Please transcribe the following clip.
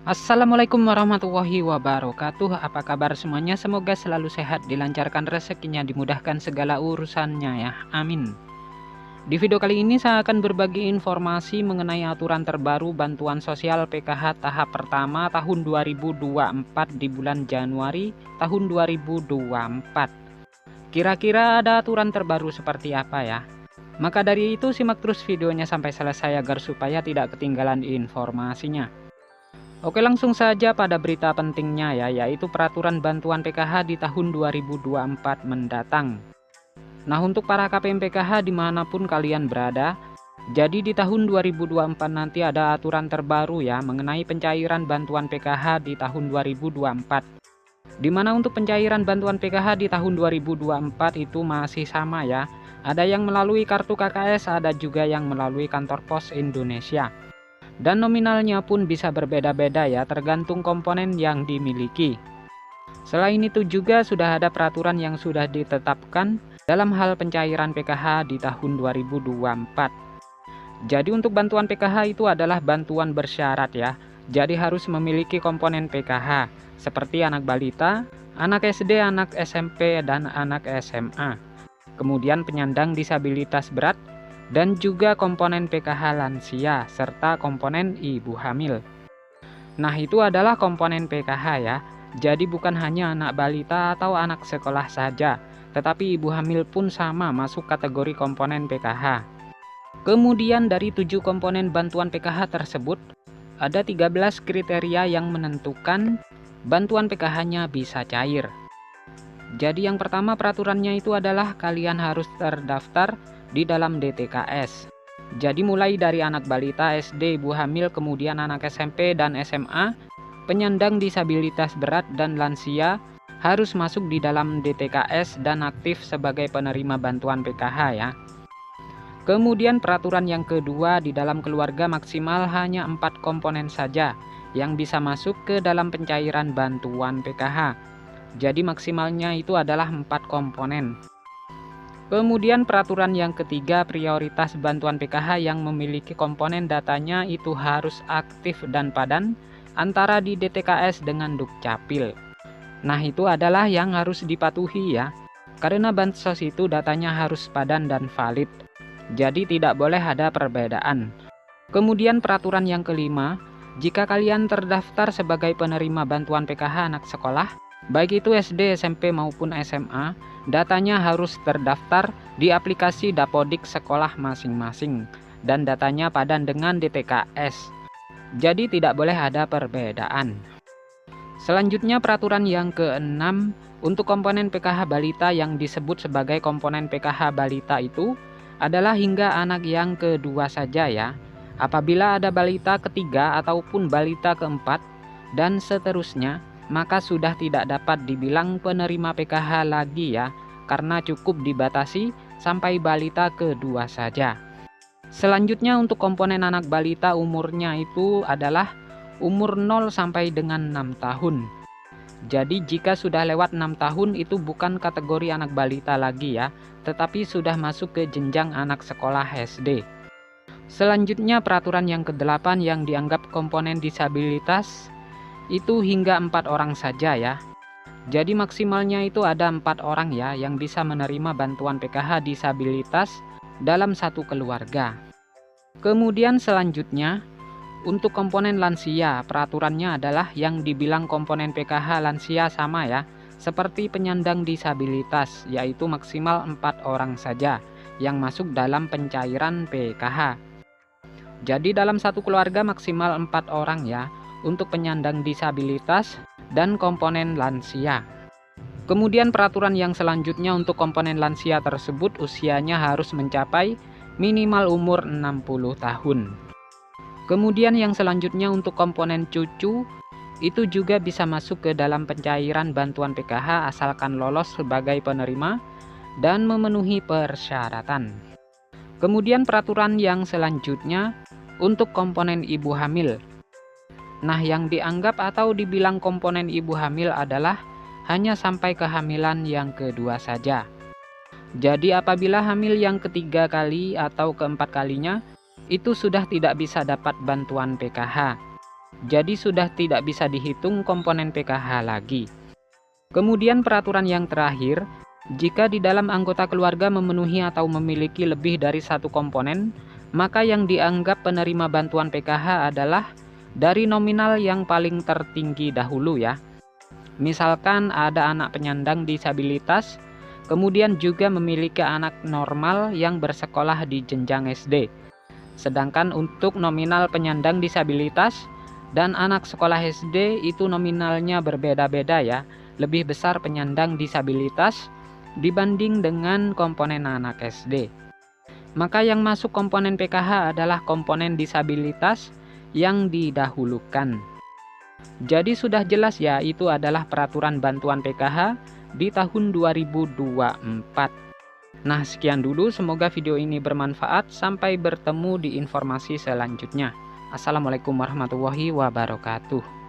Assalamualaikum warahmatullahi wabarakatuh. Apa kabar semuanya? Semoga selalu sehat, dilancarkan rezekinya, dimudahkan segala urusannya ya. Amin. Di video kali ini saya akan berbagi informasi mengenai aturan terbaru bantuan sosial PKH tahap pertama tahun 2024 di bulan Januari tahun 2024. Kira-kira ada aturan terbaru seperti apa ya? Maka dari itu simak terus videonya sampai selesai agar supaya tidak ketinggalan informasinya. Oke, langsung saja pada berita pentingnya ya, yaitu peraturan bantuan PKH di tahun 2024 mendatang. Nah, untuk para KPM PKH dimanapun kalian berada, jadi di tahun 2024 nanti ada aturan terbaru ya mengenai pencairan bantuan PKH di tahun 2024. Dimana untuk pencairan bantuan PKH di tahun 2024 itu masih sama ya. Ada yang melalui kartu KKS, ada juga yang melalui kantor pos Indonesia. Dan nominalnya pun bisa berbeda-beda ya, tergantung komponen yang dimiliki. Selain itu juga sudah ada peraturan yang sudah ditetapkan dalam hal pencairan PKH di tahun 2024. Jadi untuk bantuan PKH itu adalah bantuan bersyarat ya. Jadi harus memiliki komponen PKH seperti anak balita, anak SD, anak SMP, dan anak SMA. Kemudian penyandang disabilitas berat, dan juga komponen PKH lansia, serta komponen ibu hamil. Nah, itu adalah komponen PKH ya. Jadi bukan hanya anak balita atau anak sekolah saja, tetapi ibu hamil pun sama masuk kategori komponen PKH. Kemudian dari 7 komponen bantuan PKH tersebut, ada 13 kriteria yang menentukan bantuan PKH-nya bisa cair. Jadi yang pertama peraturannya itu adalah kalian harus terdaftar di dalam DTKS. Jadi mulai dari anak balita, SD, ibu hamil, kemudian anak SMP dan SMA, penyandang disabilitas berat dan lansia harus masuk di dalam DTKS dan aktif sebagai penerima bantuan PKH ya. Kemudian peraturan yang kedua, di dalam keluarga maksimal hanya 4 komponen saja yang bisa masuk ke dalam pencairan bantuan PKH. Jadi maksimalnya itu adalah 4 komponen. Kemudian peraturan yang ketiga, prioritas bantuan PKH yang memiliki komponen datanya itu harus aktif dan padan antara di DTKS dengan Dukcapil. Nah, itu adalah yang harus dipatuhi ya. Karena bansos itu datanya harus padan dan valid. Jadi tidak boleh ada perbedaan. Kemudian peraturan yang kelima, jika kalian terdaftar sebagai penerima bantuan PKH anak sekolah, baik itu SD, SMP maupun SMA, datanya harus terdaftar di aplikasi Dapodik sekolah masing-masing dan datanya padan dengan DTKS. Jadi tidak boleh ada perbedaan. Selanjutnya peraturan yang keenam, untuk komponen PKH balita yang disebut sebagai komponen PKH balita itu adalah hingga anak yang kedua saja ya. Apabila ada balita ketiga ataupun balita keempat dan seterusnya, maka sudah tidak dapat dibilang penerima PKH lagi ya, karena cukup dibatasi sampai balita kedua saja. Selanjutnya untuk komponen anak balita umurnya itu adalah umur 0 sampai dengan 6 tahun. Jadi jika sudah lewat 6 tahun itu bukan kategori anak balita lagi ya, tetapi sudah masuk ke jenjang anak sekolah SD. Selanjutnya peraturan yang ke-8 yang dianggap komponen disabilitas itu hingga 4 orang saja ya. Jadi maksimalnya itu ada 4 orang ya yang bisa menerima bantuan PKH disabilitas dalam satu keluarga. Kemudian selanjutnya untuk komponen lansia, peraturannya adalah yang dibilang komponen PKH lansia sama ya, seperti penyandang disabilitas, yaitu maksimal 4 orang saja yang masuk dalam pencairan PKH. Jadi dalam satu keluarga maksimal 4 orang ya, untuk penyandang disabilitas dan komponen lansia. Kemudian peraturan yang selanjutnya untuk komponen lansia tersebut usianya harus mencapai minimal umur 60 tahun. Kemudian yang selanjutnya untuk komponen cucu itu juga bisa masuk ke dalam pencairan bantuan PKH asalkan lolos sebagai penerima dan memenuhi persyaratan. Kemudian peraturan yang selanjutnya untuk komponen ibu hamil. Nah, yang dianggap atau dibilang komponen ibu hamil adalah hanya sampai kehamilan yang kedua saja. Jadi apabila hamil yang ketiga kali atau keempat kalinya, itu sudah tidak bisa dapat bantuan PKH. Jadi sudah tidak bisa dihitung komponen PKH lagi. Kemudian peraturan yang terakhir, jika di dalam anggota keluarga memenuhi atau memiliki lebih dari satu komponen, maka yang dianggap penerima bantuan PKH adalah dari nominal yang paling tertinggi dahulu ya. Misalkan ada anak penyandang disabilitas, kemudian juga memiliki anak normal yang bersekolah di jenjang SD. Sedangkan untuk nominal penyandang disabilitas dan anak sekolah SD itu nominalnya berbeda-beda ya. Lebih besar penyandang disabilitas dibanding dengan komponen anak SD. Maka yang masuk komponen PKH adalah komponen disabilitas yang didahulukan. Jadi sudah jelas ya, itu adalah peraturan bantuan PKH di tahun 2024. Nah, sekian dulu, semoga video ini bermanfaat. Sampai bertemu di informasi selanjutnya. Assalamualaikum warahmatullahi wabarakatuh.